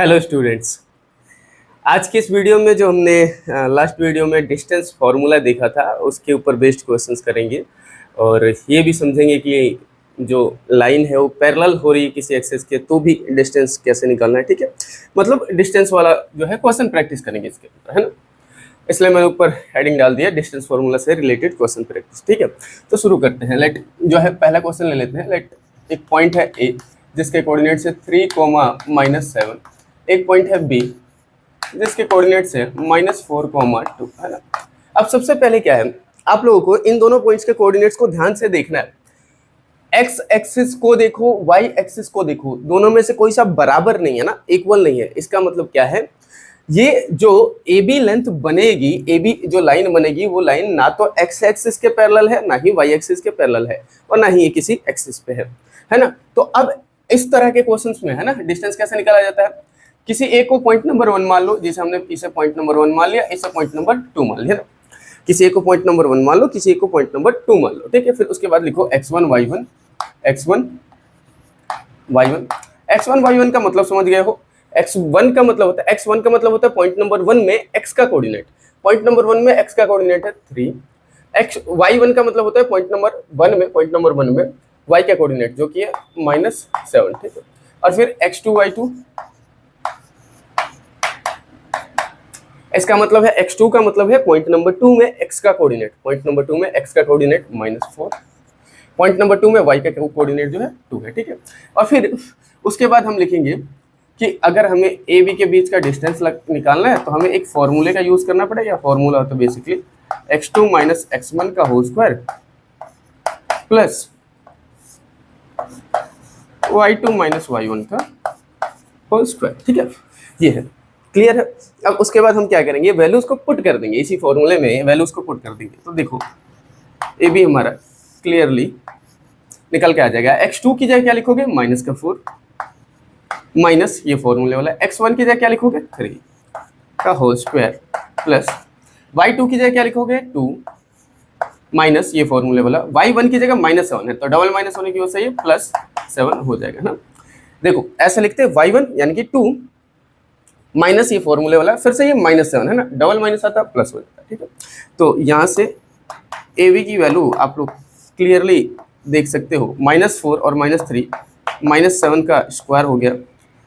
Hello students. आज के इस वीडियो में जो हमने लास्ट वीडियो में डिस्टेंस फार्मूला देखा था उसके ऊपर बेस्ड क्वेश्चंस करेंगे और ये भी समझेंगे कि जो लाइन है वो पैरेलल हो रही है किसी एक्सिस के तो भी डिस्टेंस कैसे निकालना है। ठीक है, मतलब डिस्टेंस वाला जो है क्वेश्चन प्रैक्टिस करेंगे इसके ऊपर, है ना। इसलिए मैंने ऊपर हेडिंग डाल दिया डिस्टेंस फार्मूला से रिलेटेड क्वेश्चन प्रैक्टिस। ठीक है, तो शुरू करते हैं। लेट जो है पहला क्वेश्चन ले लेते हैं। लेट एक पॉइंट है ए जिसके कोऑर्डिनेट्स है 3, -7। एक पॉइंट है बी जिसके कोऑर्डिनेट्स है -4, 2, है ना। अब सबसे पहले क्या है, आप लोगों को इन दोनों पॉइंट्स के कोऑर्डिनेट्स को ध्यान से देखना है। एक्स एक्सिस को देखो, वाई एक्सिस को देखो, दोनों में से कोई सा बराबर नहीं है ना, इक्वल नहीं है। इसका मतलब क्या है, ये जो ए बी लेंथ बनेगी, ए बी जो लाइन बनेगी वो लाइन ना तो एक्स एक्सिस के पैरेलल है, ना ही वाई एक्सिस के पैरेलल है, और ना ही ये किसी एक्सिस पे है ना। तो अब इस तरह के क्वेश्चंस में है ना डिस्टेंस कैसे निकाला जाता है। किसी ए को पॉइंट नंबर 1 मान लो, जैसे हमने इसे पॉइंट नंबर 1 मान लिया, इसे पॉइंट नंबर 2 मान लिया ना। किसी एक को पॉइंट नंबर 1 मान लो, किसी एक को पॉइंट नंबर 2 मान लो। ठीक है, फिर उसके बाद लिखो x1 y1 x1 y1। x1 y1 का मतलब समझ गए हो। x1 का मतलब होता है, x1 का मतलब होता है पॉइंट नंबर 1 में x का कोऑर्डिनेट। पॉइंट नंबर 1 में x का कोऑर्डिनेट है 3। y1 का मतलब होता है पॉइंट नंबर 1 में y का कोऑर्डिनेट जो कि है -7। ठीक है, और फिर x2 y2, इसका मतलब है x2 का मतलब है पॉइंट नंबर 2 में x का कोऑर्डिनेट, पॉइंट नंबर 2 में x का कोऑर्डिनेट -4, पॉइंट नंबर 2 में y का कोऑर्डिनेट जो है 2 है। ठीक है, और फिर उसके बाद हम लिखेंगे कि अगर हमें ए बी के बीच का डिस्टेंस निकालना है तो हमें एक फॉर्मूले का यूज करना पड़ेगा। फॉर्मूला होता है बेसिकली x2 - x1 का whole square plus y2 - y1 का होल स्क्वायर। ठीक है, ये है, क्लियर है। अब उसके बाद हम क्या करेंगे, वैल्यूज को पुट कर देंगे इसी फॉर्मूले में, वैल्यूज को पुट कर देंगे। तो देखो ए बी हमारा क्लियरली निकल के आ जाएगा। x2 की जगह क्या लिखोगे, -4 माइनस ये फॉर्मूले वाला, x1 की जगह क्या लिखोगे 3 का होल स्क्वायर प्लस y2 की जगह क्या लिखोगे 2 माइनस ये फॉर्मूले वाला, y1 की जगह -7 है तो डबल माइनस होने की वजह से ये +7 हो जाएगा ना। देखो ऐसे लिखते हैं y1 यानी कि 2 माइनस ये फॉर्मूले वाला, फिर से ये -7 है ना, डबल माइनस आता प्लस हो जाता है। ठीक है, तो यहाँ से ए बी की वैल्यू आप लोग क्लियरली देख सकते हो, -4 और -3, -7 का स्क्वायर हो गया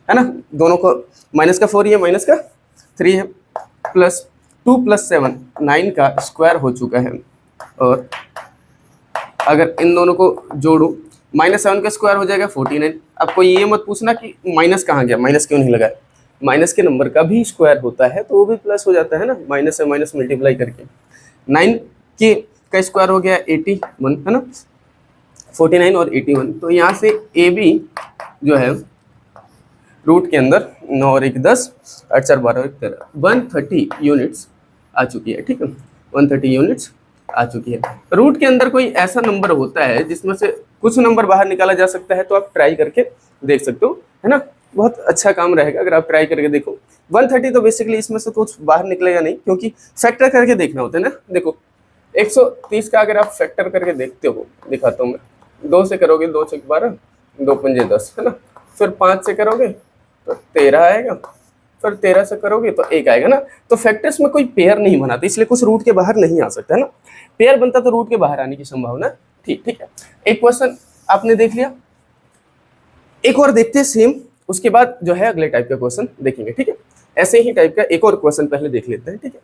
है ना, दोनों को माइनस का 4 ये माइनस का 3 है, प्लस 2 + 7 9 का स्क्वायर हो चुका है। और अगर इन दोनों को जोड़ूं, -7 का स्क्वायर हो जाएगा 49। अब कोई ये मत पूछना कि माइनस कहाँ गया, माइनस क्यों नहीं लगा। माइनस के नंबर का भी स्क्वायर होता है तो वो भी प्लस हो जाता है ना, माइनस से माइनस मल्टीप्लाई करके। 9 के का स्क्वायर हो गया 81 है ना, 49 और 81। तो यहाँ से ए बी जो है रूट के अंदर 9 और 1 10, 8 4 12 1 13, 130 यूनिट्स आ चुकी है। ठीक है, 130 यूनिट्स आ चुकी है। रूट के अंदर कोई ऐसा नंबर होता है जिसमें से कुछ नंबर बाहर निकाला जा सकता है, तो आप ट्राई करके देख सकते हो, है ना। बहुत अच्छा काम रहेगा अगर आप ट्राई करके देखो। 130 तो बेसिकली इसमें से कुछ बाहर निकलेगा नहीं, क्योंकि फैक्टर करके देखना होता है ना। देखो 130 का अगर आप फैक्टर करके देखते हो, दिखाता हूँ मैं। 2 से करोगे 2 × 12, 2 × 10 है ना, फिर 5 से करोगे तो 13 आएगा, फिर 13 से करोगे तो 1 आएगा ना। तो फैक्टर्स में कोई पेयर नहीं बनाते, इसलिए कुछ रूट के बाहर नहीं आ सकता है ना। पेयर बनता तो रूट के बाहर आने की संभावना ठीक है। एक क्वेश्चन आपने देख लिया, एक और देखते हैं सेम, उसके बाद जो है अगले टाइप का क्वेश्चन देखेंगे। ठीक है, ऐसे ही टाइप का एक और क्वेश्चन पहले देख लेते हैं। ठीक है,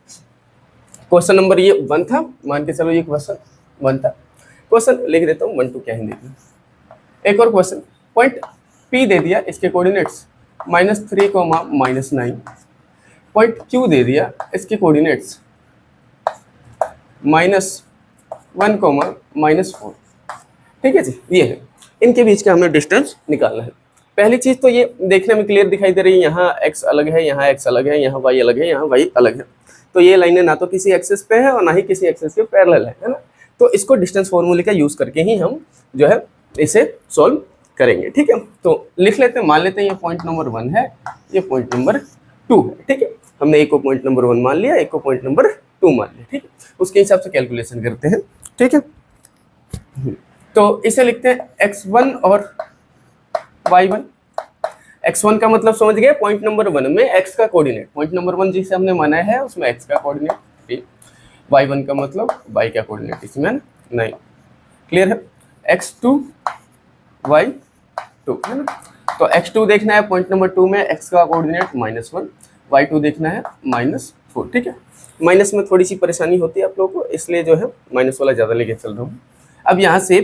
क्वेश्चन नंबर ये 1 था, मान के चलो ये क्वेश्चन 1 था। क्वेश्चन लिख देता हूँ 1 2 क्या हिंदी। एक और क्वेश्चन, पॉइंट P दे दिया, इसके कोऑर्डिनेट्स -3, -9। पॉइंट Q दे दिया, इसके कोऑर्डिनेट्स -1, -4। ठीक है जी, ये है, इनके बीच का हमें डिस्टेंस निकालना है। पहली चीज तो ये देखने में क्लियर दिखाई दे रही है, यहाँ x अलग है, यहाँ x अलग है, यहाँ y अलग है, यहाँ y अलग है। तो ये लाइनें ना तो किसी एक्सिस पे है और ना ही किसी एक्सिस के पैरेलल है ना। तो इसको डिस्टेंस फॉर्मूले का यूज करके ही हम जो है इसे सॉल्व करेंगे। ठीक है, तो लिख लेते हैं, मान लेते हैं ये पॉइंट नंबर 1 है, ये पॉइंट नंबर 2 है। ठीक है, हमने एक को पॉइंट नंबर 1 मान लिया, एक को पॉइंट नंबर 2 मान लिया। ठीक है, उसके हिसाब से कैलकुलेशन करते हैं। ठीक है, तो इसे लिखते हैं x1 और y1। x1 का मतलब समझ गए, पॉइंट नंबर 1 में x का कोऑर्डिनेट, पॉइंट नंबर 1 जिसे हमने माना है उसमें x का कोऑर्डिनेट, y1 का मतलब y का कोऑर्डिनेट इसमें नहीं। क्लियर है? x2 y2 है ना। तो x2 देखना है पॉइंट नंबर 2 में, x का कोऑर्डिनेट -1, y2 देखना है -4। ठीक है, माइनस में थोड़ी सी परेशानी होती है आप लोगों को, इसलिए जो है माइनस वाला ज़्यादा लेके चल रहा हूँ। अब यहाँ से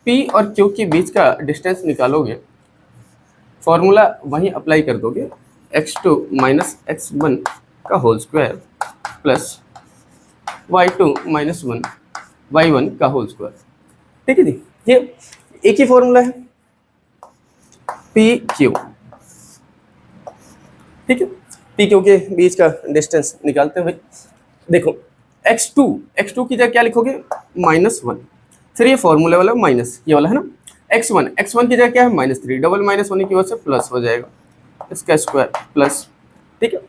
P और Q के बीच का डिस्टेंस निकालोगे, फॉर्मूला वहीं अप्लाई कर दोगे, x2 - x1 का whole square plus y2 - 1 y1 का होल स्क्वायर। ठीक है जी, ये एक ही फॉर्मूला है PQ। ठीक है, PQ के बीच का डिस्टेंस निकालते हैं भाई। देखो x2 की जगह क्या लिखोगे, -1, फिर ये फॉर्मूले वाला माइनस ये वाला है ना, x1 की जगह क्या है -3, डबल माइनस होने की वजह से प्लस हो जाएगा इसका स्क्वायर प्लस। ठीक है,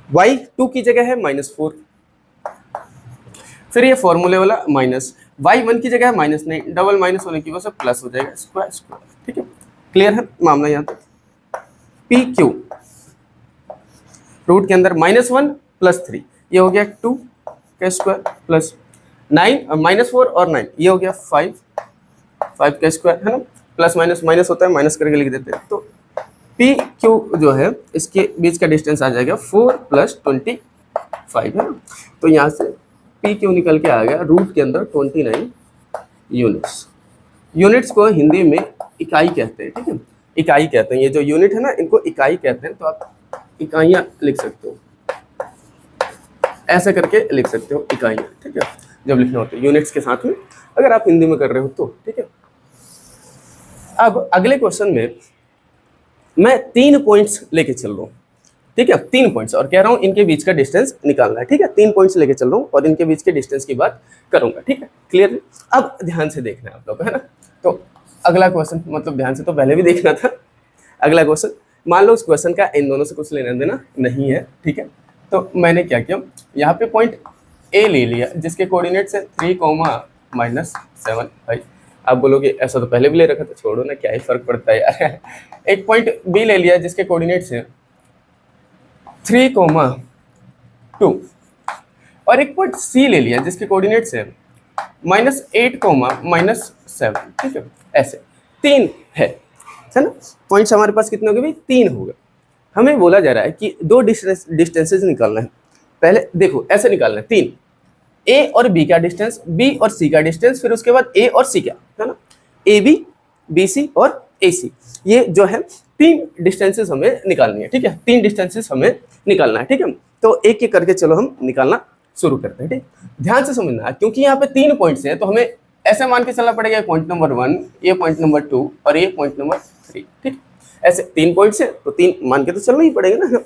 y2 की जगह है -4, फिर ये फॉर्मूले वाला माइनस, y1 की जगह है -9, डबल माइनस होने की वजह से प्लस हो जाएगा स्क्वायर। ठीक है, क्लियर है मामला यहाँ तक। PQ रूट के अंदर -1 + 3 ये हो गया 2 का स्क्वायर प्लस 9 -4 और 9 ये हो गया 5 का स्क्वायर है ना, प्लस माइनस माइनस होता है, माइनस करके लिख देते हैं। तो PQ जो है इसके बीच का डिस्टेंस आ जाएगा 4 + 25 है ना। तो यहाँ से PQ निकल के आ गया रूट के अंदर 29 यूनिट्स। यूनिट्स को हिंदी में इकाई कहते हैं। ठीक है, इकाई कहते हैं, ये जो यूनिट है ना इनको इकाई कहते हैं। तो आप इकाइयाँ लिख सकते हो, ऐसे करके लिख सकते हो इकाइयाँ। ठीक है, जब लिखना होता है यूनिट्स के साथ में, अगर आप हिंदी में कर रहे हो तो। ठीक है, अब अगले क्वेश्चन में मैं 3 पॉइंट्स लेके चल रहा हूँ। ठीक है, 3 पॉइंट्स और कह रहा हूँ इनके बीच का डिस्टेंस निकालना है। ठीक है, 3 पॉइंट्स लेके चल रहा हूँ और इनके बीच के डिस्टेंस की बात करूंगा। ठीक है, क्लियर? अब ध्यान से देखना है आप लोग, है ना। तो अगला क्वेश्चन, मतलब ध्यान से तो पहले भी देखना था। अगला क्वेश्चन, मान लो उस क्वेश्चन का इन दोनों से कुछ लेना देना नहीं है। ठीक है, तो मैंने क्या किया, यहाँ पे पॉइंट ए ले लिया जिसके कोऑर्डिनेट्स है 3, -7। भाई आप बोलोगे ऐसा तो पहले भी ले रखा था, छोड़ो ना, क्या ही फर्क पड़ता है यार। एक पॉइंट बी ले लिया जिसके कोऑर्डिनेट्स है 3, 2 और एक पॉइंट सी ले लिया जिसके कोऑर्डिनेट्स है -8, -7। ठीक है, ऐसे 3 है ना। पॉइंट्स हमारे पास कितने हो गए भाई, 3 हो गए। हमें बोला जा रहा है कि 2 डिस्टेंसेस निकालना है। पहले देखो ऐसे निकालना है 3, ए और बी का डिस्टेंस, बी और सी का डिस्टेंस, फिर उसके बाद ए और सी का, है ना, ए बी, बी सी और ए सी। ये जो है 3 डिस्टेंसेस हमें निकालनी है। ठीक है, 3 डिस्टेंसेस हमें निकालना है। ठीक है, तो एक एक करके चलो हम निकालना शुरू करते हैं। ठीक, ध्यान से समझना, क्योंकि यहाँ पे 3 पॉइंट्स हैं तो हमें ऐसे मान के चलना पड़ेगा, पॉइंट नंबर 1, ये पॉइंट नंबर 2 और ये पॉइंट नंबर 3। ठीक, ऐसे 3 पॉइंट्स हैं तो 3 मान के तो चलना ही पड़ेगा ना।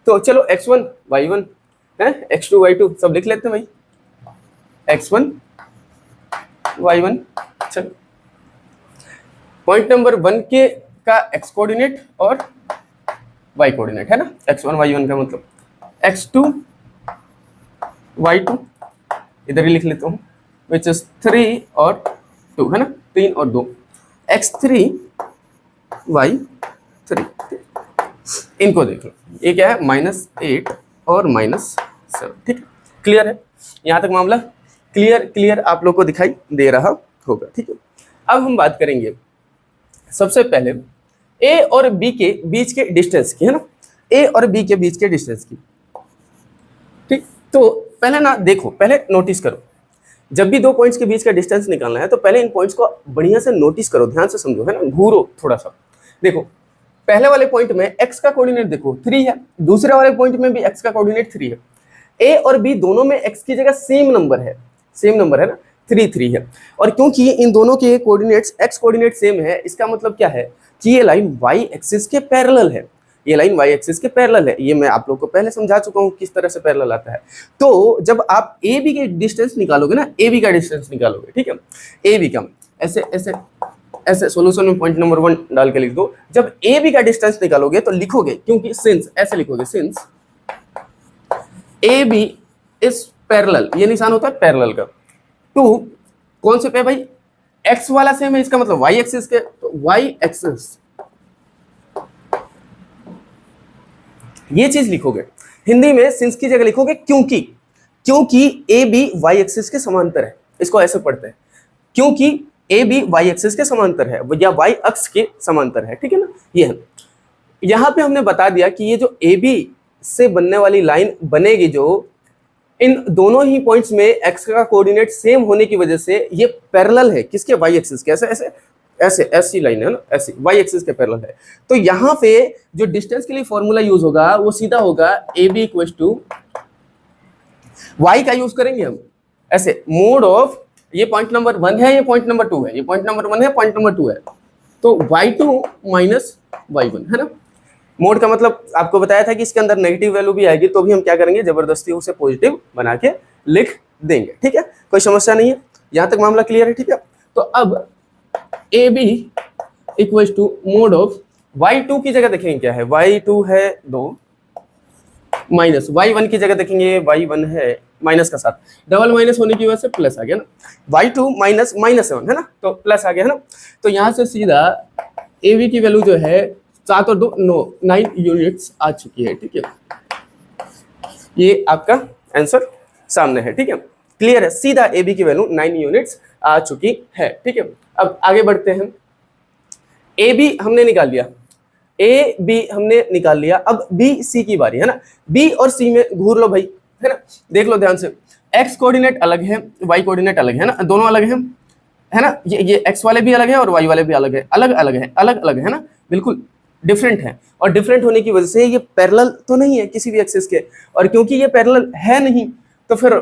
तो चलो x1 y1 है, x2 y2 सब लिख लेते हैं भाई, x1 y1। चलो पॉइंट नंबर 1 के का x कोऑर्डिनेट और y कोऑर्डिनेट है ना, x1 y1 का मतलब x2 y2 इधर ही लिख लेता हूँ, विच इज 3 और 2 है ना, 3 और 2, x3 y3। इनको देख लो, ये क्या है -8 और -7। ठीक है, क्लियर है यहाँ तक मामला? क्लियर आप लोग को दिखाई दे रहा होगा। ठीक है, अब हम बात करेंगे सबसे पहले ए और बी के बीच के डिस्टेंस की, है ना, ए और बी के बीच के डिस्टेंस की। ठीक, तो पहले ना देखो, पहले नोटिस करो, जब भी 2 पॉइंट्स के बीच का डिस्टेंस निकालना है तो पहले इन पॉइंट्स को बढ़िया से नोटिस करो, ध्यान से समझो, है ना, घूरो थोड़ा सा। देखो पहले वाले पॉइंट में x का कोऑर्डिनेट देखो 3 है, दूसरे वाले पॉइंट में भी x का कोऑर्डिनेट 3 है। ए और बी दोनों में x की जगह सेम नंबर है ना, 3 है। और क्योंकि इन दोनों के कोऑर्डिनेट्स x कोऑर्डिनेट सेम है, इसका मतलब क्या है कि ये लाइन y एक्सिस के पैरेलल है। ये लाइन y एक्सिस के पैरेलल है, ये मैं आप लोगों को पहले समझा चुका हूँ किस तरह से पैरेलल आता है। तो जब आप ए बी के डिस्टेंस निकालोगे ना, ए बी का डिस्टेंस निकालोगे, ठीक है, ए बी का ऐसे ऐसे ऐसे सोल्यूशन में पॉइंट नंबर 1 डाल के लिख दो। जब ए बी का डिस्टेंस निकालोगे तो लिखोगे, क्योंकि सिंस ऐसे लिखोगे, since A B is parallel, ये निशान होता है पैरेलल का, टू कौन से पे भाई, एक्स वाला सेम है, इसका मतलब वाई एक्सिस के, तो वाई एक्सिस ये चीज लिखोगे। हिंदी में सिंस की जगह लिखोगे क्योंकि, क्योंकि ए बी वाई एक्सिस के समांतर है, इसको ऐसे पढ़ते हैं, क्योंकि ए बी वाई एक्सिस के समांतर है या वाई अक्ष के समांतर है, ठीक है ना। ये है, यहां पे हमने बता दिया कि ये जो ए बी से बनने वाली लाइन बनेगी, जो इन दोनों ही पॉइंट्स में एक्स का कोऑर्डिनेट सेम होने की वजह से ये पैरेलल है किसके, वाई एक्सिस के। ऐसे ऐसे ऐसे ऐसी लाइन है ना, ऐसी वाई एक्सिस के पैरेलल है। तो यहाँ पे जो डिस्टेंस के लिए फॉर्मूला यूज होगा वो सीधा होगा A B equal to Y का यूज करेंगे हम, ऐसे मोड ऑफ, ये पॉइंट नंबर 1 है, ये पॉइंट नंबर 2 है, ये पॉइंट नंबर 1 है, पॉइंट नंबर 2 है, तो y2 माइनस y1 है ना। मोड का मतलब आपको बताया था कि इसके अंदर नेगेटिव वैल्यू भी आएगी तो भी हम क्या करेंगे, जबरदस्ती उसे पॉजिटिव बना के लिख देंगे, ठीक है, कोई समस्या नहीं है, यहां तक मामला क्लियर है, ठीक है। तो अब A B equal to mod of y2 की जगह देखेंगे क्या है, y2 है 2 माइनस y1 की जगह देखेंगे y1 है माइनस का 7, डबल माइनस होने की वजह से प्लस आ गया ना, y2 माइनस -7 है ना, तो प्लस आ गया है ना। तो यहां से सीधा ए बी की वैल्यू जो है 7 और 2 9 यूनिट्स आ चुकी है, ठीक है। ये आपका आंसर सामने है, ठीक है, क्लियर है, सीधा ए बी की वैल्यू 9 यूनिट्स आ चुकी है, ठीक है। अब आगे बढ़ते हैं, ए बी हमने निकाल लिया, ए बी हमने निकाल लिया, अब बी सी की बारी है ना। बी और सी में घूर लो भाई, है ना, देख लो ध्यान से, एक्स कोऑर्डिनेट अलग है, वाई कोऑर्डिनेट अलग है ना, दोनों अलग है ना, ये एक्स वाले भी अलग है और वाई वाले भी अलग है, अलग अलग है ना, बिल्कुल डिफरेंट है। और डिफरेंट होने की वजह से ये पैरेलल तो नहीं है किसी भी एक्सिस के, और क्योंकि ये पैरेलल है नहीं तो फिर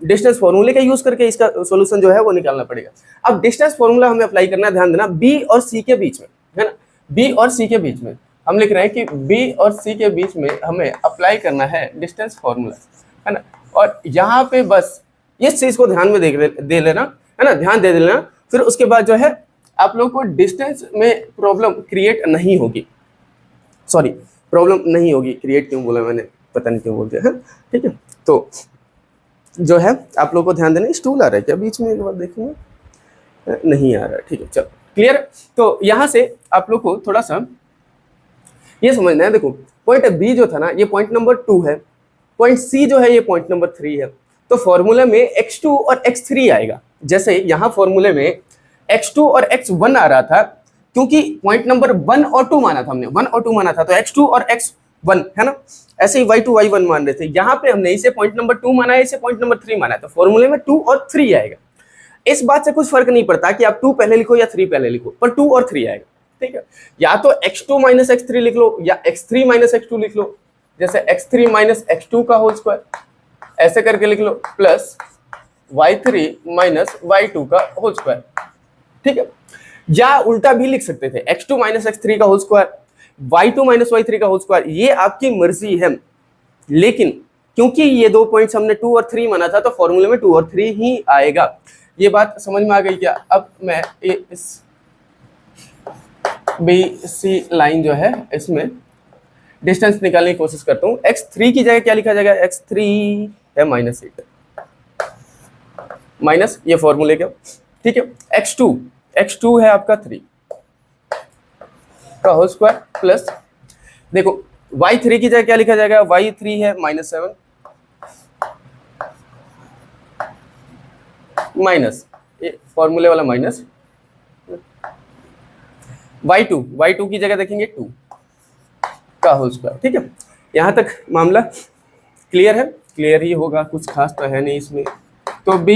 डिस्टेंस फॉर्मूले का यूज करके इसका सॉल्यूशन जो है वो निकालना पड़ेगा। अब डिस्टेंस फॉर्मूला हमें अप्लाई करना है, ध्यान देना, बी और सी के बीच में, है ना, बी और सी के बीच में हम लिख रहे हैं कि बी और सी के बीच में हमें अप्लाई करना है डिस्टेंस फॉर्मूला, है ना। और यहाँ पे बस इस चीज को ध्यान में दे लेना, है ना, ध्यान दे देना, फिर उसके बाद जो है आप लोग को डिस्टेंस में प्रॉब्लम क्रिएट नहीं होगी, सॉरी प्रॉब्लम नहीं होगी, क्रिएट क्यों बोला मैंने, पता नहीं क्यों बोल दिया, है, ठीक है। तो जो है आप लोग को ध्यान देना, स्टूल आ रहा है क्या बीच में, एक बार देखेंगे, नहीं आ रहा है, ठीक है, चलो क्लियर। तो यहाँ से आप लोग को थोड़ा सा ये समझना है, देखो पॉइंट बी जो था ना ये पॉइंट नंबर 2 है, पॉइंट सी जो है ये पॉइंट नंबर 3 है, तो फॉर्मूले में x2 और x3 आएगा। जैसे यहाँ फॉर्मूले में x2 और x1 आ रहा था, क्योंकि पॉइंट नंबर 1 और 2 माना था हमने, 1 और 2 माना था, तो x2 और x1 है ना, ऐसे ही y2 y1 मान रहे थे, यहाँ पे हमने इसे पॉइंट नंबर 2 माना है, इसे पॉइंट नंबर 3 माना है, तो फॉर्मूले में 2 और 3 आएगा। इस बात से कुछ फर्क नहीं पड़ता कि आप 2 पहले लिखो या 3 पहले लिखो, पर 2 और 3 आएगा, ठीक है। या तो x2 माइनस x3 लिख लो या x3 माइनस x2 लिख लो, जैसे x3 माइनस x2 का होल स्क्वायर ऐसे करके लिख लो, प्लस y3 माइनस y2 का होल स्क्वायर, ठीक है। या उल्टा भी लिख सकते थे, x2 माइनस x3 का whole square, y2 minus y3 का होल स्क्वायर, ये आपकी मर्जी है। लेकिन क्योंकि ये दो पॉइंट्स हमने 2 और 3 माना था तो फॉर्मूले में 2 और 3 ही आएगा। ये बात समझ में आ गई क्या? अब मैं इस बी सी लाइन जो है इसमें डिस्टेंस निकालने की कोशिश करता हूँ। x3 की जगह क्या लिखा जाएगा? x3 है -8 माइनस ये फॉर्मूले का, ठीक है। x2 है आपका 3 का होल स्क्वायर प्लस, देखो y3 की जगह क्या लिखा जाएगा? y3 है -7 माइनस ये फॉर्मूले वाला माइनस y2 की जगह देखेंगे 2 का होल स्क्वायर, ठीक है। यहां तक मामला क्लियर है? क्लियर ही होगा, कुछ खास तो है नहीं इसमें। तो b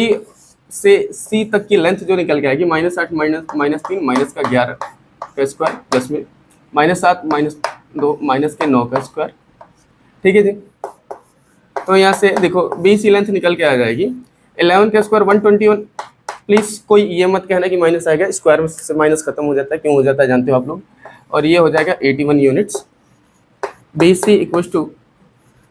से c तक की लेंथ जो निकल के आएगी -8 -3 माइनस का 11 का स्क्वायर प्लस में -7 -2 माइनस के 9 का स्क्वायर, ठीक है जी। तो यहाँ से देखो बी सी लेंथ निकल के आ जाएगी 11 का स्क्वायर 121। प्लीज कोई ये मत कहना कि माइनस आएगा, स्क्वायर से माइनस खत्म हो जाता है, क्यों हो जाता है जानते हो आप लोग। और ये हो जाएगा 81 units. B C equal to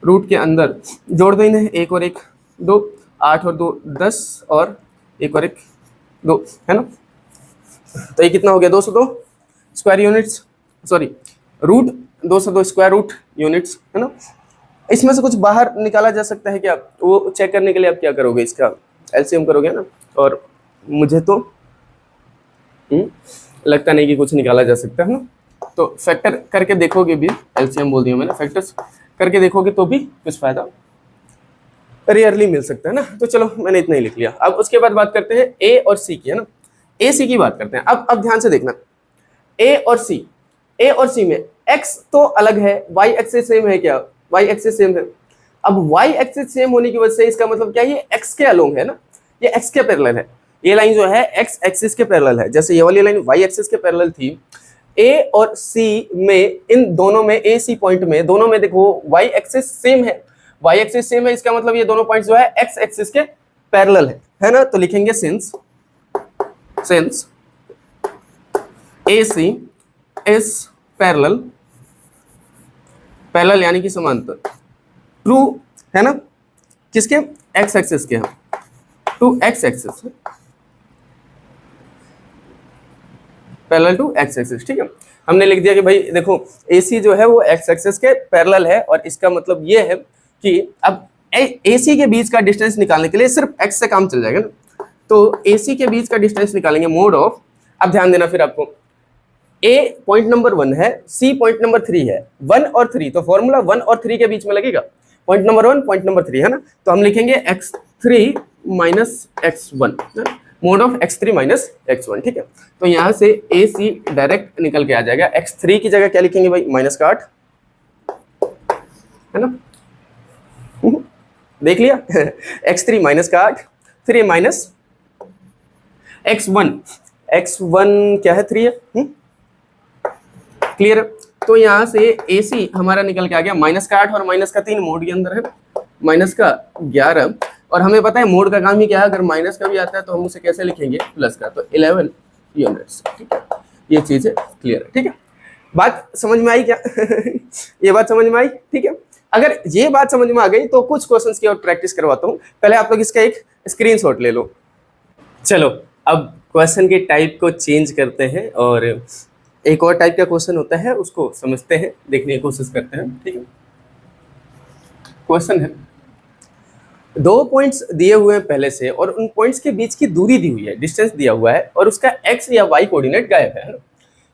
root के अंदर जोड़ दो इन्हें, 1 और 1 2, 8 और 2 10 और 1 और 1 2, है ना। तो ये कितना हो गया? 202 square units, sorry root 202 square root units, है ना। इसमें से कुछ बाहर निकाला जा सकता है क्या? वो चेक करने के लिए आप क्या करोगे? इसका एलसीएम करोगे ना। और मुझे तो लगता नहीं कि कुछ निकाला जा सकता है ना। तो फैक्टर करके देखोगे भी, एलसीएम बोल दिया मैंने, फैक्टर्स करके देखोगे तो भी कुछ फायदा रेयरली मिल सकता है ना। तो चलो मैंने इतना ही लिख लिया। अब उसके बाद बात करते हैं ए और सी की, है ना। ए सी की बात करते हैं। अब ध्यान से देखना, ए और सी में एक्स तो अलग है, वाई एक्सिस सेम है क्या, वाई एक्सिस सेम है। अब वाई एक्सिस सेम होने की वजह से इसका मतलब क्या है, ये एक्स के अलोंग है ना, ये एक्स के पैरेलल है। ये लाइन जो है एक्स एक्सिस के पैरेलल है, जैसे ये वाली लाइन वाई एक्सिस के पैरेलल थी। ए और सी में, इन दोनों में, ए सी पॉइंट में, दोनों में देखो वाई एक्सिस सेम है, वाई एक्सिस सेम है, इसका मतलब ये दोनों पॉइंट्स जो है एक्स एक्सिस के पैरेलल है ना। तो लिखेंगे सिंस AC इज पैरेलल यानी कि समांतर ट्रू है ना, किसके, एक्स एक्सिस के, to X axis, parallel to X axis. ठीक है, हमने लिख दिया कि भाई देखो AC जो है वो एक्स एक्सिस के पैरेलल है, और इसका मतलब ये है कि अब AC के बीच का डिस्टेंस निकालने के लिए सिर्फ x से काम चल जाएगा ना। तो AC के बीच का डिस्टेंस निकालेंगे मोड ऑफ, अब ध्यान देना फिर आपको, A पॉइंट नंबर 1 है, C पॉइंट नंबर 3 है, 1 और 3, तो फॉर्मूला 1 और 3 के बीच में लगेगा, पॉइंट नंबर 1 पॉइंट नंबर 3 है ना। तो हम लिखेंगे x3 minus x1, mode of x3 minus x1। ठीक है, तो यहाँ से AC डायरेक्ट निकल के आ जाएगा। x3 की जगह क्या लिखेंगे भाई, माइनस का 8, है ना, देख लिया। x3 माइनस का 8, फिर ये माइनस x1 क्या है, 3 है, क्लियर। तो यहाँ से AC हमारा निकल के आ गया माइनस का 8 और माइनस का 3 मोड के अंदर है, माइनस का 11, और हमें पता है मोड का काम ही क्या है, अगर माइनस का भी आता है तो हम उसे कैसे लिखेंगे, प्लस का, तो 11 यूनिट्स। ठीक है, ये चीज़ है क्लियर है। ठीक है, बात समझ में आई क्या? ये बात समझ में आई? ठीक है, अगर ये बात समझ में आ गई तो कुछ क्वेश्चंस की और प्रैक्टिस करवाता हूँ। पहले आप लोग इसका एक स्क्रीनशॉट ले लो। चलो अब क्वेश्चन के टाइप को चेंज करते हैं और एक और टाइप का क्वेश्चन होता है उसको समझते हैं, देखने की कोशिश करते हैं। ठीक है, क्वेश्चन है, 2 पॉइंट्स दिए हुए हैं पहले से और उन पॉइंट्स के बीच की दूरी दी हुई है, डिस्टेंस दिया हुआ है, और उसका x या y कोऑर्डिनेट गायब है।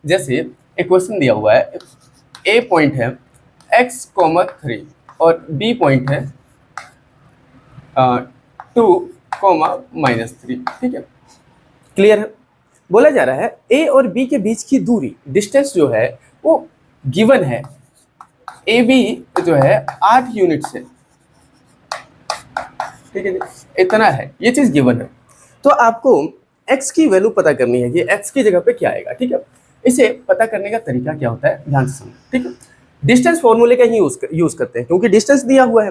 जैसे एक क्वेश्चन दिया हुआ है, A पॉइंट है x, 3 और B पॉइंट है 2, -3। ठीक है, क्लियर है। बोला जा रहा है A और B के बीच की दूरी, डिस्टेंस जो है वो गिवन है, AB जो है 8 यूनिट्स है। ठीक है जी, इतना है, ये चीज गिवन है। तो आपको x की वैल्यू पता करनी है कि x की जगह पे क्या आएगा। ठीक है, इसे पता करने का तरीका क्या होता है, ध्यान से समझो। ठीक है, डिस्टेंस फॉर्मूले का ही यूज करते हैं, क्योंकि डिस्टेंस दिया हुआ है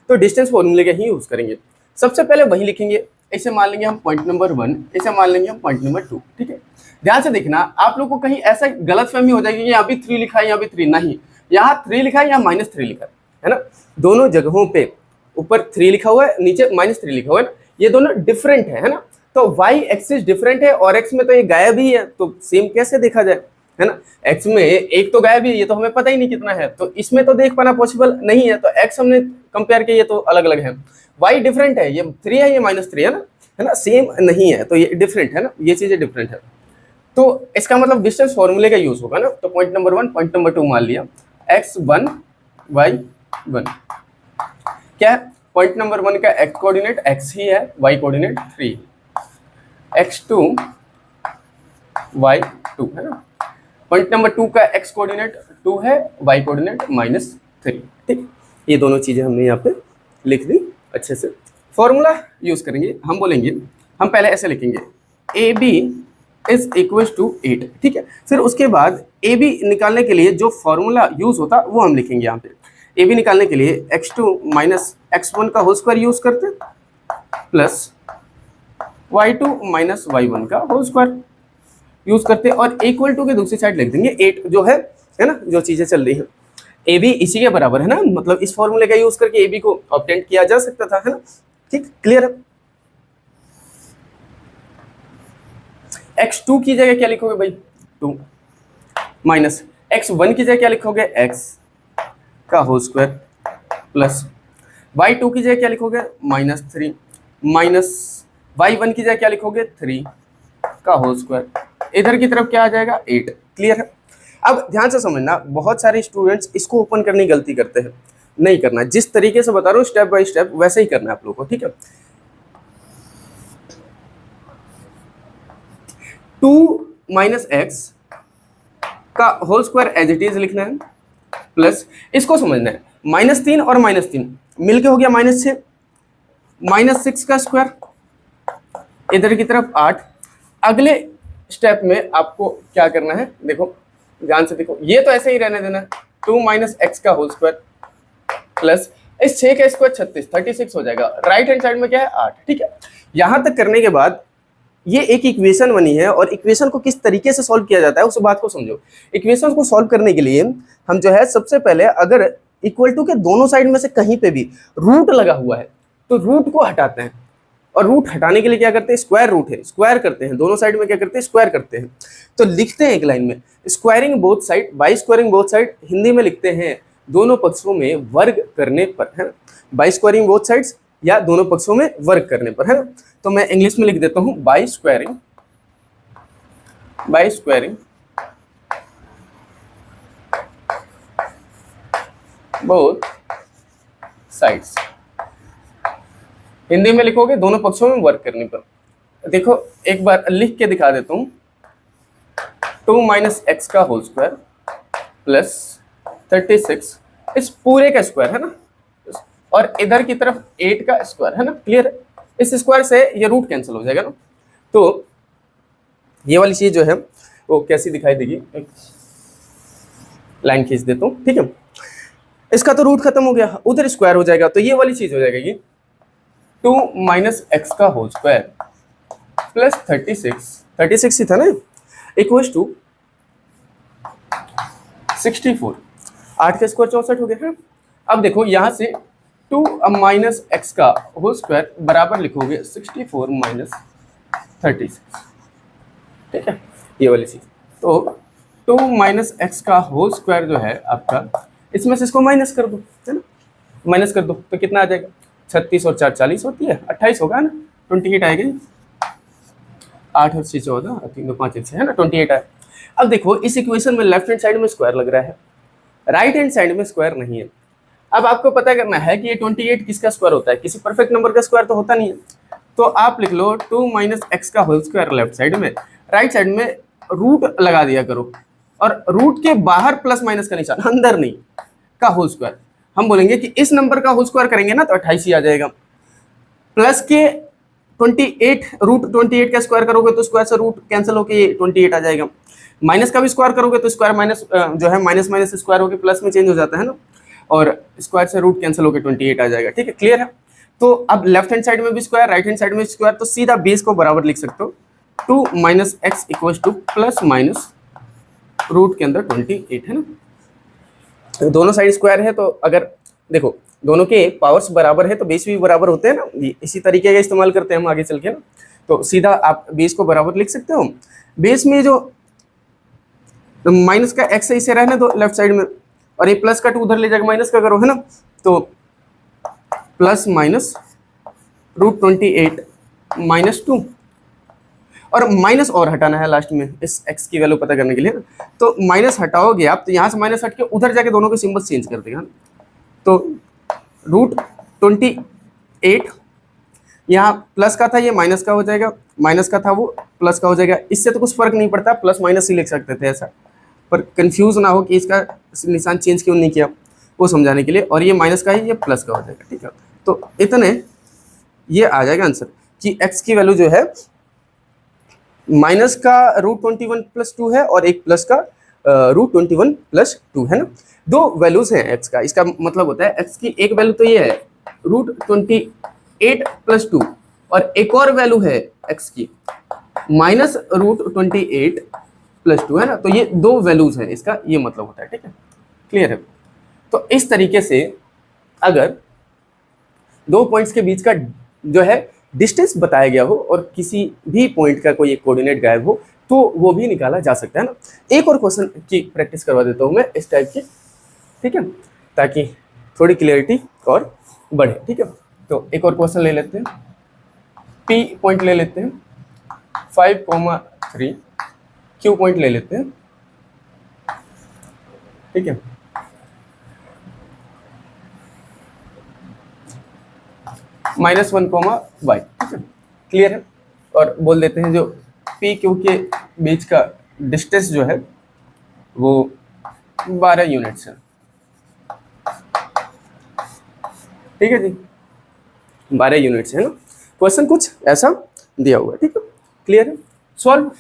तो डिस्टेंस फॉर्मूले का ही यूज करेंगे। सबसे पहले वही लिखेंगे, इसे मान लेंगे हम पॉइंट नंबर 1, इसे मान लेंगे हम पॉइंट नंबर 2। ठीक है, ध्यान से देखना, आप लोग को कहीं ऐसा गलतफहमी हो जाएगी कि यहाँ भी 3 लिखा है, यहाँ भी 3 नहीं, यहाँ 3 लिखा है, यहाँ -3 लिखा है ना। दोनों जगहों पे ऊपर 3 लिखा हुआ है, नीचे -3 लिखा हुआ है ना, ये दोनों डिफरेंट है ना। तो y एक्सिस डिफरेंट है और x में तो ये गायब ही है, तो सेम कैसे देखा जाए, है ना। x में एक तो गायब ही है, ये तो हमें पता ही नहीं कितना है, तो इसमें तो देख पाना पॉसिबल नहीं है, तो x हमने कंपेयर किया, ये तो अलग अलग है। y डिफरेंट है, ये 3 है, ये -3 है ना, सेम नहीं है, तो ये डिफरेंट है ना, ये चीजें डिफरेंट है। तो इसका मतलब डिस्टेंस फॉर्मूले का यूज होगा ना। तो पॉइंट नंबर 1 पॉइंट नंबर 2 मान लिया, x1 y1 क्या है, पॉइंट नंबर 1 का x कोऑर्डिनेट x ही है, y कोऑर्डिनेट 3, x2 y2 है ना। पॉइंट नंबर 2 का x कोऑर्डिनेट 2 है, y कोऑर्डिनेट -3। ठीक, ये दोनों चीजें हमने यहाँ पे लिख दी अच्छे से। फॉर्मूला यूज करेंगे, हम बोलेंगे, हम पहले ऐसे लिखेंगे AB इज इक्वल टू 8। ठीक है, फिर उसके बाद AB निकालने के लिए जो फॉर्मूला यूज होता वो हम लिखेंगे यहाँ पे। AB निकालने के लिए x2 माइनस x1 का होल स्क्वायर यूज करते, प्लस y2 माइनस y1 का होल स्क्वायर यूज करते, और इक्वल टू के दूसरी साइड लिख देंगे 8 जो है ना, जो चीजें चल रही हैं। AB इसी के बराबर है ना, मतलब इस फॉर्मूले का यूज करके AB को ऑब्टेन किया जा सकता था, है ना। ठीक, क्लियर है। x2 की जगह क्या लिखोगे भाई, 2 माइनस x1 की जगह क्या लिखोगे, x का होल स्क्वायर, प्लस y2 की जगह क्या लिखोगे, -3, माइनस y1 की जगह क्या लिखोगे, 3 का होल स्क्वायर, इधर की तरफ क्या आ जाएगा, 8। क्लियर है। अब ध्यान से समझना, बहुत सारे स्टूडेंट्स इसको ओपन करने की गलती करते हैं, नहीं करना, जिस तरीके से बता रहा हूँ स्टेप बाय स्टेप वैसे ही करना है आप लोगों को, ठीक है। 2 माइनस एक्स का whole square as it is लिखना है, प्लस इसको समझना है -3 और -3 मिलके हो गया -6, -6 का स्क्वायर, इधर की तरफ 8। अगले स्टेप में आपको क्या करना है, देखो ध्यान से देखो, ये तो ऐसे ही रहने देना है, 2 माइनस एक्स का होल स्क्वायर प्लस इस 6 का स्क्वायर 36 हो जाएगा, राइट हैंड साइड में क्या है 8, ठीक है। यहां तक करने के बाद ये एक इक्वेशन बनी है, और इक्वेशन को किस तरीके से सॉल्व किया जाता है उस बात को समझो। इक्वेशन को सॉल्व करने के लिए हम जो है सबसे पहले अगर इक्वल टू के दोनों साइड में से कहीं पे भी रूट लगा हुआ है तो रूट को हटाते हैं, और रूट हटाने के लिए क्या करते हैं, स्क्वायर रूट है स्क्वायर करते हैं, दोनों साइड में क्या करते हैं स्क्वायर करते हैं। तो लिखते हैं एक लाइन में squaring both side by squaring both side, Hindi में लिखते हैं दोनों पक्षों में वर्ग करने पर, है ना, बाय स्क्वायरिंग बोथ साइड्स या दोनों पक्षों में वर्ग करने पर, है ना। तो मैं इंग्लिश में लिख देता हूं by squaring both sides, Hindi में लिखोगे दोनों पक्षों में वर्क करने पर। देखो एक बार लिख के दिखा देता हूं, 2 माइनस एक्स का होल स्क्वायर प्लस 36 इस पूरे का स्क्वायर, है ना, और इधर की तरफ 8 का स्क्वायर, है ना, क्लियर है। इस स्क्वायर से ये रूट कैंसिल हो जाएगा ना, तो ये वाली चीज जो है वो कैसी दिखाई देगी, एक लाइन खींच देता हूं, ठीक है। इसका तो रूट खत्म हो गया, उधर स्क्वायर हो जाएगा, तो ये वाली चीज हो जाएगा ये 2 माइनस एक्स का होल स्क्वायर प्लस 36 ही था ना, इक्वल्स टू 64, 8 का स्क्वायर 64 हो गया है। अब देखो यहां से 2 माइनस एक्स का होल स्क्वायर बराबर लिखोगे 64 माइनस 36, ठीक है, ये वाली चीज। तो 2 माइनस एक्स का होल स्क्वायर जो है आपका, इसमें से इसको माइनस कर दो, है ना, माइनस कर दो तो कितना आ जाएगा, 36 और 4 40 होती है, 28 होगा ना, 28 आएगी, 8 और 6 14 और 3 2 5 6, है ना, 28 आए। अब देखो इस इक्वेशन में लेफ्ट हैंड साइड में स्क्वायर लग रहा है, राइट हैंड साइड में स्क्वायर नहीं है। अब आपको पता करना है कि ये 28 किसका स्क्वायर होता है, किसी परफेक्ट नंबर का स्क्वायर तो होता नहीं है। तो आप लिख लो 2 माइनस एक्स का होल स्क्वायर लेफ्ट साइड में, राइट साइड में रूट लगा दिया करो, और रूट के बाहर प्लस माइनस का निशान, अंदर नहीं, का होल स्क्वायर। हम बोलेंगे कि इस नंबर का होल स्क्वायर करेंगे ना तो 28 ही आ जाएगा, प्लस के 28 रूट 28 का स्क्वायर करोगे तो स्क्वायर से रूट कैंसिल होकर 28 आ जाएगा, माइनस का भी स्क्वायर करोगे तो स्क्वायर माइनस जो है माइनस माइनस स्क्वायर होकर प्लस में चेंज हो जाता है ना, और स्क्वायर से रूट कैंसिल होकर 28 आ जाएगा, ठीक है, क्लियर है। तो अब लेफ्ट हैंड साइड में भी स्क्वायर, राइट हैंड साइड में स्क्वायर, तो सीधा बेस को बराबर लिख सकते हो, 2 minus X equal to plus minus root के अंदर 28, है ना। दोनों साइड स्क्वायर है तो अगर देखो दोनों के पावर्स बराबर है तो बेस भी बराबर होते हैं ना, इसी तरीके का इस्तेमाल करते हैं हम आगे चल के ना। तो सीधा आप बेस को बराबर लिख सकते हो, बेस में जो माइनस का एक्स है इसे रहने दो लेफ्ट साइड में, और ये प्लस का 2 उधर ले जाकर माइनस का करो, है ना, तो प्लस माइनस रूट 28 माइनस 2, और माइनस और हटाना है लास्ट में इस x की वैल्यू पता करने के लिए ना, तो माइनस हटाओगे आप तो यहाँ से माइनस हट के उधर जाके दोनों के सिंबल चेंज कर देगा, तो रूट 28 यहाँ प्लस का था ये माइनस का हो जाएगा, माइनस का था वो प्लस का हो जाएगा, इससे तो कुछ फर्क नहीं पड़ता, प्लस माइनस ही लिख सकते थे ऐसा, पर कंफ्यूज ना हो कि इसका निशान चेंज क्यों नहीं किया वो समझाने के लिए, और ये माइनस का है ये प्लस का हो जाएगा, ठीक है। तो इतने ये आ जाएगा आंसर कि x की वैल्यू जो है माइनस का रूट 21 प्लस 2 है और एक प्लस का रूट 21 प्लस 2 है ना, दो वैल्यूज हैं x का, इसका मतलब होता है x की एक वैल्यू तो ये है रूट 28 प्लस 2, और एक और वैल्यू है x की माइनस रूट 28 प्लस 2, है ना, तो ये दो वैल्यूज हैं, इसका ये मतलब होता है, ठीक है, क्लियर है। तो इस तरीके से अगर दो पॉइंट्स के बीच का जो है डिस्टेंस बताया गया हो और किसी भी पॉइंट का कोई एक कोऑर्डिनेट गायब हो तो वो भी निकाला जा सकता है ना। एक और क्वेश्चन की प्रैक्टिस करवा देता हूँ मैं इस टाइप की, ठीक है, ताकि थोड़ी क्लियरिटी और बढ़े, ठीक है। तो एक और क्वेश्चन ले लेते हैं, P पॉइंट ले लेते हैं, 5,3 Q पॉइंट ले लेते हैं, ठीक है। -1 y, ठीक है, क्लियर है। और बोल देते हैं जो पी क्यू के बीच का डिस्टेंस जो है वो 12 यूनिट्स है, ठीक है जी, 12 यूनिट्स है ना। क्वेश्चन कुछ ऐसा दिया हुआ है, ठीक है, क्लियर है। सॉल्व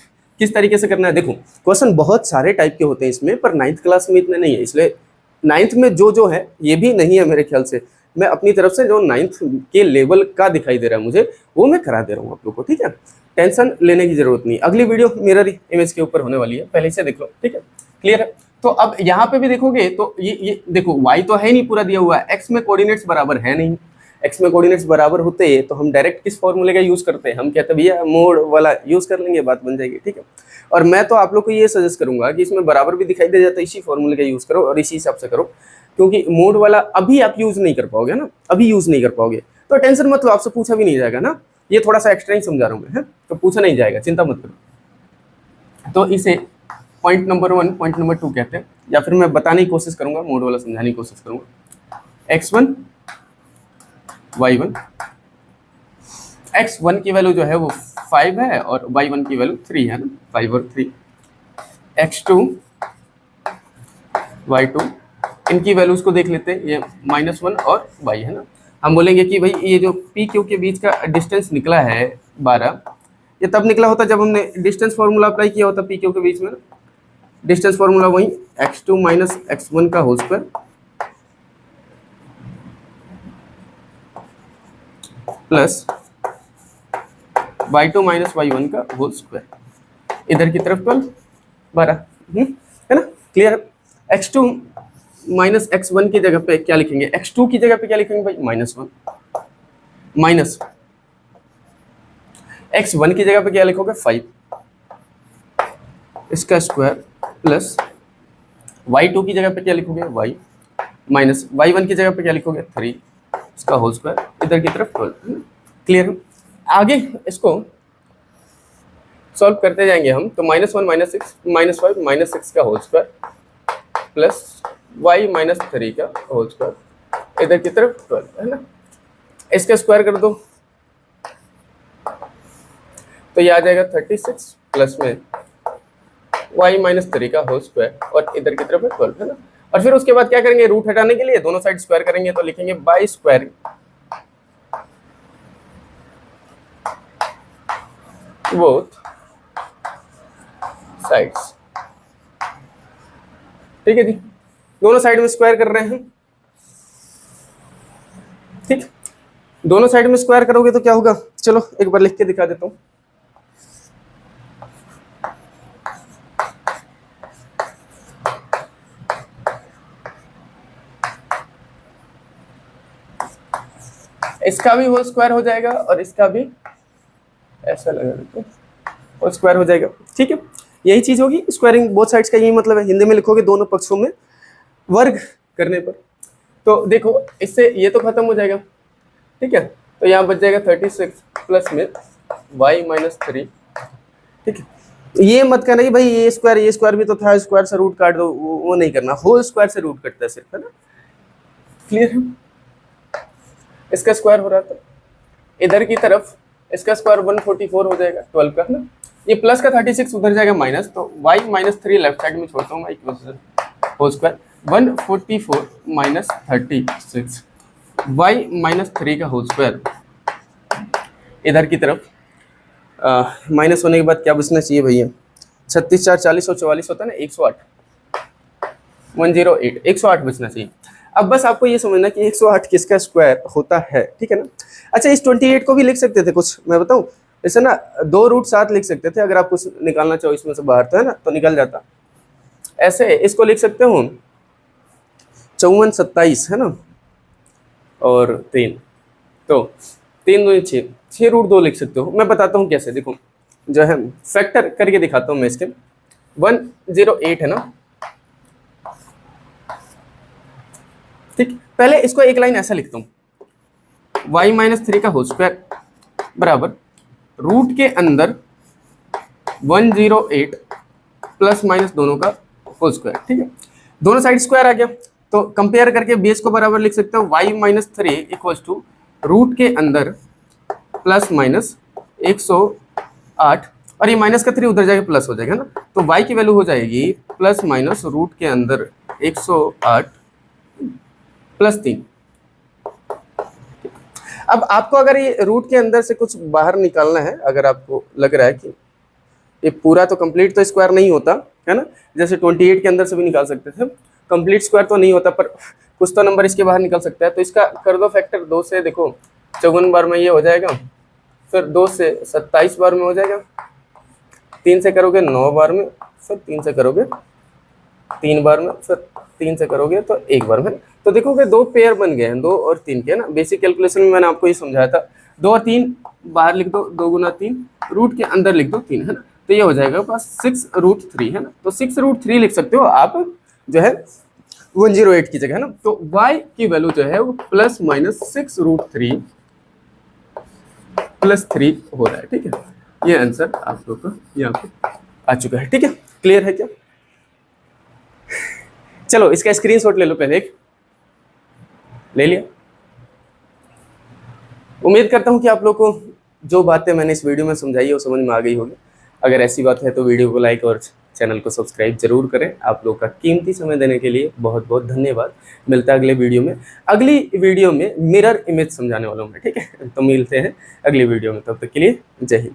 किस तरीके से करना है, देखो क्वेश्चन बहुत सारे टाइप के होते हैं इसमें, पर 9th क्लास में इतने नहीं है, इसलिए 9th में जो है ये भी नहीं है मेरे ख्याल से, मैं अपनी तरफ से जो 9th के लेवल का दिखाई दे रहा है मुझे वो मैं करा दे रहा हूँ आप लोग को, ठीक है, टेंशन लेने की जरूरत नहीं। अगली वीडियो मिरर इमेज के ऊपर होने वाली है, पहले से देख लो, ठीक है, क्लियर है। तो अब यहाँ पे भी देखोगे तो ये देखो y तो है नहीं पूरा दिया हुआ है, x में कोऑर्डिनेट्स बराबर है नहीं, x में कोऑर्डिनेट्स बराबर होते तो हम डायरेक्ट किस फॉर्मूले का यूज करते हैं, हम कहते भैया मोड वाला यूज कर लेंगे, बात बन जाएगी, ठीक है। और मैं तो आप लोग को ये सजेस्ट करूंगा कि इसमें बराबर भी दिखाई दे जाता है, इसी फॉर्मूले का यूज करो और इसी हिसाब से करो, क्योंकि मोड वाला अभी आप यूज नहीं कर पाओगे ना, अभी यूज नहीं कर पाओगे तो टेंशन मत लो, आपसे पूछा भी नहीं जाएगा ना, ये थोड़ा सा एक्स्ट्रा ही समझा रहा हूँ मैं, तो पूछा नहीं जाएगा, चिंता मत करो। तो इसे पॉइंट नंबर 1 पॉइंट नंबर 2 कहते हैं, या फिर मैं बताने की कोशिश करूंगा, मोड वाला समझाने की कोशिश करूंगा। x1 y1, x1 की वैल्यू जो है वो 5 है और y1 की वैल्यू 3 है ना, 5 और 3। x2 y2, इनकी वैल्यूज को देख लेते हैं, ये -1 और y है ना। हम बोलेंगे कि भाई ये जो पी क्यू के बीच का डिस्टेंस निकला है 12, ये तब निकला होता जब हमने डिस्टेंस फार्मूला अप्लाई किया होता पी क्यू के बीच में ना, डिस्टेंस फार्मूला वही x2 - x1 का whole square plus y2 - y1 का होल स्क्वायर, इधर की तरफ 12 12 है ना, क्लियर है। x2 - x1 की जगह पे क्या लिखेंगे, x2 की जगह पे क्या लिखेंगे भाई -1, माइनस x1 की जगह पे क्या लिखोगे 5 इसका स्क्वायर प्लस y2 की जगह पे क्या लिखोगे y माइनस y1 की जगह पे क्या लिखोगे 3 इसका होल स्क्वायर, इधर की तरफ 12, क्लियर है। आगे इसको सॉल्व करते जाएंगे हम, तो -1 -6 -5 -6 का होल स्क्वायर प्लस y -3 का होल स्क्वायर, इधर की तरफ 12 है ना, इसका स्क्वायर कर दो तो ये आ जाएगा 36 प्लस में y -3 का होल स्क्वायर और इधर की तरफ 12 है ना। और फिर उसके बाद क्या करेंगे, रूट हटाने के लिए दोनों साइड स्क्वायर करेंगे, तो लिखेंगे बाई स्क्वायर बोथ साइड्स, ठीक है जी, दोनों साइड में स्क्वायर कर रहे हैं, ठीक, दोनों साइड में स्क्वायर करोगे तो क्या होगा, चलो एक बार लिख के दिखा देता हूं। इसका भी होल स्क्वायर हो जाएगा और इसका भी ऐसा लगा देते होल स्क्वायर हो जाएगा, ठीक है, यही चीज होगी स्क्वायरिंग बोथ साइड्स का, यही मतलब है, हिंदी में लिखोगे दोनों पक्षों में वर्ग करने पर। तो देखो इससे ये तो खत्म हो जाएगा, ठीक है, तो यहाँ बच जाएगा 36 प्लस में y -3, ठीक है। ये मत करना कि भाई ये स्क्वायर भी तो था, स्क्वायर से रूट काट दो, वो नहीं करना, होल स्क्वायर से रूट कटता है सिर्फ, है ना, क्लियर है। इसका स्क्वायर हो रहा था, इधर की तरफ इसका स्क्वायर 144 हो जाएगा 12 का, है ना, ये प्लस का 36 उधर जाएगा माइनस, तो y -3 लेफ्ट साइड में छोड़ता हूँ, होल स्क्वायर 144 - 36 y -3 का होल स्क्वायर, इधर की तरफ माइनस होने के बाद क्या बचना चाहिए भैया, 36 4 40 और 44 होता है ना, 108 108 बचना चाहिए। अब बस आपको ये समझना कि 108 किसका स्क्वायर होता है, ठीक है ना। अच्छा, इस 28 को भी लिख सकते थे कुछ, मैं बताऊं, जैसे ना 2 रूट 7 लिख सकते थे, अगर आप कुछ निकालना चाहो इसमें से बाहर, तो है ना, तो निकल जाता। ऐसे इसको लिख सकते हो 54 27 है ना, और 3, तो 3 2 6 रूट 2 लिख सकते हो। मैं बताता हूँ कैसे, देखो जो है फैक्टर करके दिखाता हूँ मैं इसके, 108 है ना, ठीक, पहले इसको एक लाइन ऐसा लिखता हूँ, y -3 का होल स्क्वायर बराबर रूट के अंदर 108 प्लस माइनस दोनों का होल स्क्वायर, ठीक है, दोनों साइड स्क्वायर आ गया, तो कंपेयर करके बेस को बराबर लिख सकते हो y -3 इक्वल्स टू रूट के अंदर प्लस माइनस 108, और ये माइनस का 3 उधर जाके प्लस हो जाएगा ना, तो y की वैल्यू हो जाएगी प्लस माइनस रूट के अंदर 108 प्लस 3। अब आपको अगर ये रूट के अंदर से कुछ बाहर निकालना है, अगर आपको लग रहा है कि ये पूरा तो कंप्लीट तो स्क्वायर नहीं होता है ना, जैसे 28 के अंदर से भी निकाल सकते थे, कंप्लीट स्क्वायर तो नहीं होता, पर कुछ तो नंबर इसके बाहर निकल सकता है, तो इसका कर दो फैक्टर 2 से, देखो 54 बार में ये हो जाएगा, फिर 2 से 27 बार में हो जाएगा, 3 से करोगे 9 बार में, फिर 3 से करोगे 3 बार में, फिर 3 से करोगे तो 1 बार में। तो देखोगे 2 पेयर बन गए हैं, 2 और 3 के, है ना। बेसिक कैलकुलेशन में मैंने आपको ये समझाया था, 2 और 3 बाहर लिख दो, 2 गुना 3, रूट के अंदर लिख दो 3, है ना, तो ये हो जाएगा पास 6√3, है ना। तो 6√3 लिख सकते हो आप जो है 108 की जगह, है ना। तो y की वैल्यू जो है वो प्लस माइनस 6√3 प्लस 3 हो रहा है, ठीक है। ये आंसर आप लोग का यहाँ पे आ चुका है, ठीक है। क्लियर है क्या? चलो इसका स्क्रीनशॉट ले लो, पहले एक ले लिया। उम्मीद करता हूँ कि आप लोग को जो बातें मैंने इस वीडियो में समझाई है वो समझ में आ गई होगी। अगर ऐसी बात है तो वीडियो को लाइक और चैनल को सब्सक्राइब जरूर करें। आप लोग का कीमती समय देने के लिए बहुत बहुत धन्यवाद। मिलता है अगले वीडियो में। अगली वीडियो में मिरर इमेज समझाने वाला हूँ मैं, ठीक है। तो मिलते हैं अगली वीडियो में, तब तक के लिए जय हिंद।